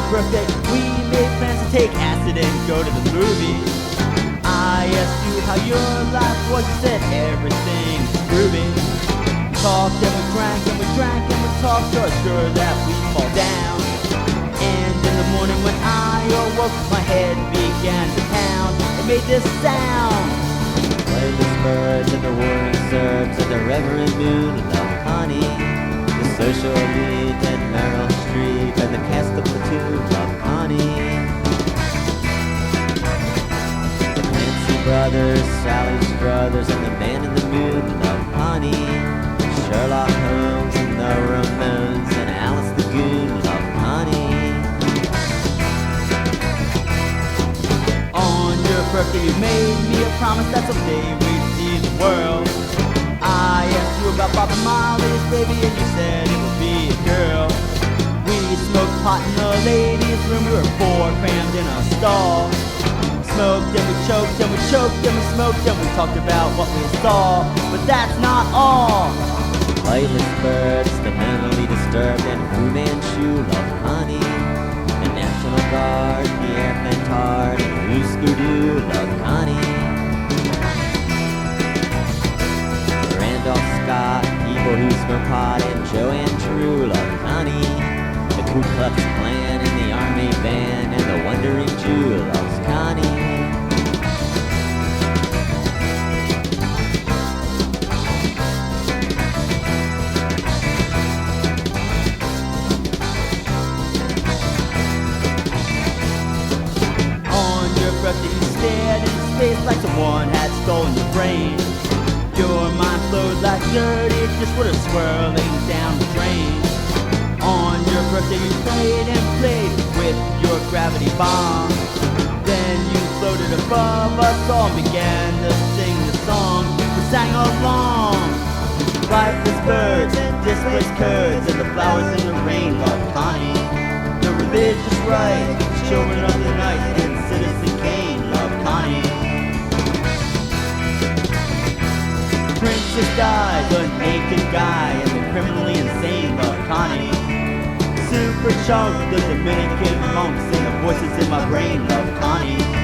birthday, we made plans to take acid and go to the movies. I asked you how your life was, you said everything's groovy. We talked and we drank and we drank and we talked, so sure that we fall down. And in the morning when I awoke, my head began to pound. It made this sound. Flightless birds and the whirring surfs and the reverend moon love Connie. The social elite and Meryl Streep and the cast of Platoon love Connie. The Clancy brothers, Sally's brothers, and the man in the moon love Connie. Sherlock Holmes and the Ramones and Alice the Goon love Connie. On your birthday you made me a promise that someday we'd see the world. I asked you about Bob Marley's baby and you said it would be a girl. We smoked pot in the ladies' room, we were four crammed in a stall. Smoked and we choked and we choked and we smoked and we talked about what we saw. But that's not all. Flightless birds, the mentally disturbed and Fu Manchu love Connie. The National Guard, the airplane tard, and Blue Scoo-Doo love Connie. Randolph Scott, people who smoke pot, and Joanne True love Connie. The Ku Klux Klan and the Army Band and the Wandering Jew loves Connie. Birthday you stared into space like someone had stolen your brain. Your mind flowed like dirty dishwater swirling down the drain. On your birthday you played and played with your gravity bomb. Then you floated above us all and began to sing the song. We sang along. Flightless birds and displaced curds and the flowers in the rain love Connie. The religious right, children of the night and Citizen Kane love Connie. Princess Di, the naked guy, and the criminally insane love Connie. Super Chunk, the Dominican monks, and the voices in my brain love Connie.